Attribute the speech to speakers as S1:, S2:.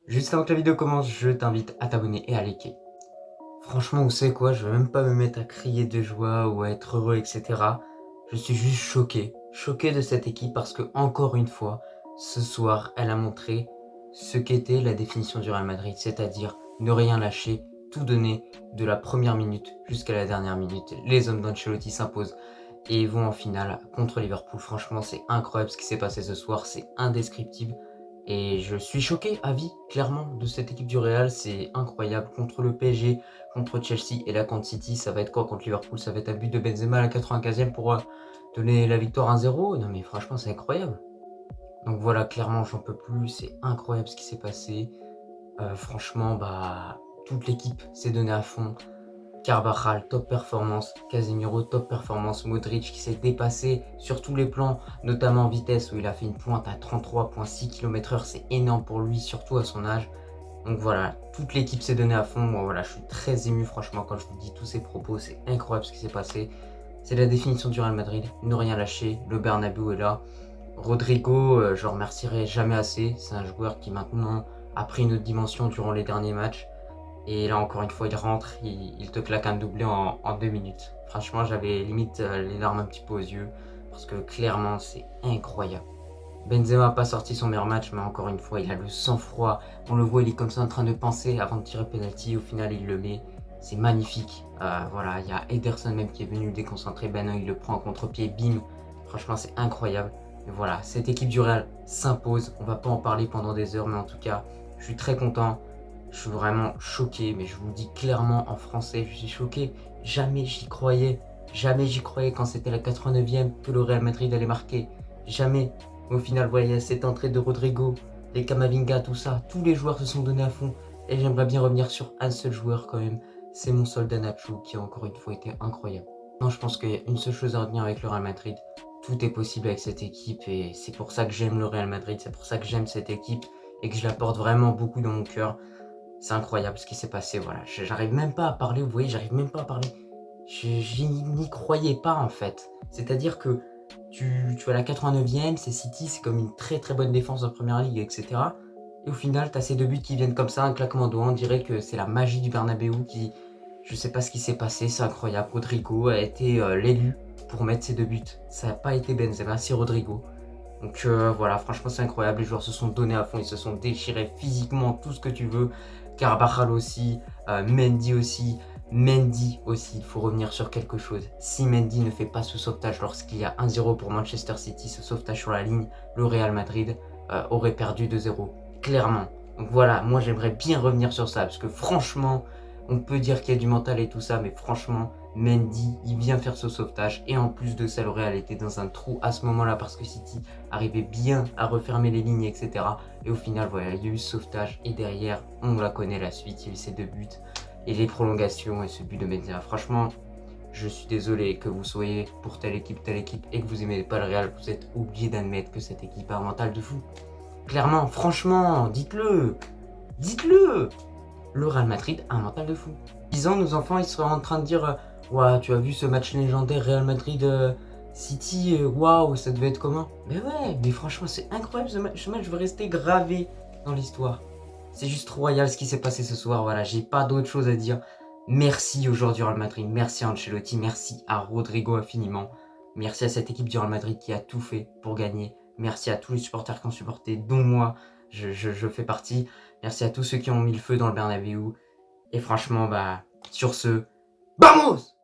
S1: Juste avant que la vidéo commence, je t'invite à t'abonner et à liker. Franchement, vous savez quoi, je vais même pas me mettre à crier de joie ou à être heureux, etc. Je suis juste choqué. Choqué de cette équipe parce que, encore une fois, ce soir, elle a montré ce qu'était la définition du Real Madrid, c'est-à-dire ne rien lâcher, tout donner de la première minute jusqu'à la dernière minute. Les hommes d'Ancelotti s'imposent et vont en finale contre Liverpool. Franchement, c'est incroyable ce qui s'est passé ce soir, c'est indescriptible. Et je suis choqué à vie, clairement, de cette équipe du Real. C'est incroyable. Contre le PSG, contre Chelsea et là contre City, ça va être quoi contre Liverpool? Ça va être un but de Benzema à la 95e pour donner la victoire 1-0. Non mais franchement, c'est incroyable. Donc voilà, clairement, j'en peux plus. C'est incroyable ce qui s'est passé. Franchement, toute l'équipe s'est donnée à fond. Carvajal, top performance. Casemiro, top performance. Modric qui s'est dépassé sur tous les plans, notamment en vitesse où il a fait une pointe à 33,6 km/h. C'est énorme pour lui, surtout à son âge. Donc voilà, toute l'équipe s'est donnée à fond. Moi, voilà, je suis très ému, franchement, quand je vous dis tous ces propos. C'est incroyable ce qui s'est passé. C'est la définition du Real Madrid. Ne rien lâcher. Le Bernabéu est là. Rodrigo, je le remercierai jamais assez. C'est un joueur qui maintenant a pris une autre dimension durant les derniers matchs. Et là, encore une fois, il rentre, il te claque un doublé en 2 minutes. Franchement, j'avais limite les larmes un petit peu aux yeux. Parce que clairement, c'est incroyable. Benzema n'a pas sorti son meilleur match, mais encore une fois, il a le sang-froid. On le voit, il est comme ça en train de penser avant de tirer penalty. Au final, il le met. C'est magnifique. Voilà, il y a Ederson même qui est venu le déconcentrer. Ben non, il le prend en contre-pied, bim. Franchement, c'est incroyable. Et voilà, cette équipe du Real s'impose. On va pas en parler pendant des heures, mais en tout cas, je suis très content. Je suis vraiment choqué, mais je vous le dis clairement en français, je suis choqué. Jamais j'y croyais. Jamais j'y croyais quand c'était la 89e que le Real Madrid allait marquer. Jamais. Au final, voilà, cette entrée de Rodrigo, les Camavinga, tout ça, tous les joueurs se sont donnés à fond. Et j'aimerais bien revenir sur un seul joueur quand même. C'est mon soldat Nacho qui a encore une fois été incroyable. Non, je pense qu'il y a une seule chose à retenir avec le Real Madrid. Tout est possible avec cette équipe et c'est pour ça que j'aime le Real Madrid, c'est pour ça que j'aime cette équipe et que je la porte vraiment beaucoup dans mon cœur. C'est incroyable ce qui s'est passé, voilà. J'arrive même pas à parler, vous voyez, j'arrive même pas à parler. Je n'y croyais pas en fait. C'est-à-dire que tu as la 89e, c'est City, c'est comme une très très bonne défense en première ligue, etc. Et au final, tu as ces deux buts qui viennent comme ça, un claquement de doigts. On dirait que c'est la magie du Bernabéu qui. Je sais pas ce qui s'est passé, c'est incroyable. Rodrigo a été l'élu pour mettre ces deux buts. Ça n'a pas été Benzema, c'est Rodrigo. Donc voilà, franchement c'est incroyable, les joueurs se sont donnés à fond, ils se sont déchirés physiquement, tout ce que tu veux. Carvajal aussi, Mendy aussi, il faut revenir sur quelque chose. Si Mendy ne fait pas ce sauvetage lorsqu'il y a 1-0 pour Manchester City, ce sauvetage sur la ligne, le Real Madrid aurait perdu 2-0, clairement. Donc voilà, moi j'aimerais bien revenir sur ça, parce que franchement, on peut dire qu'il y a du mental et tout ça, mais franchement, Mendy, il vient faire ce sauvetage. Et en plus de ça, le Real était dans un trou à ce moment-là parce que City arrivait bien à refermer les lignes, etc. Et au final, voilà, il y a eu ce sauvetage. Et derrière, on la connaît la suite. Il y a eu ces deux buts et les prolongations et ce but de Benzema. Franchement, je suis désolé que vous soyez pour telle équipe et que vous aimez pas le Real. Vous êtes obligé d'admettre que cette équipe a un mental de fou. Clairement, franchement, dites-le. Dites-le. Le Real Madrid a un mental de fou. 10 ans, nos enfants, ils seraient en train de dire Waouh, tu as vu ce match légendaire Real Madrid City, waouh, ça devait être comment? Mais ouais, mais franchement, c'est incroyable ce match va rester gravé dans l'histoire. C'est juste royal ce qui s'est passé ce soir, voilà, j'ai pas d'autre chose à dire. Merci aujourd'hui Real Madrid, merci à Ancelotti, merci à Rodrigo infiniment. Merci à cette équipe du Real Madrid qui a tout fait pour gagner. Merci à tous les supporters qui ont supporté, dont moi, je fais partie. Merci à tous ceux qui ont mis le feu dans le Bernabéu. Et franchement, sur ce, vamos!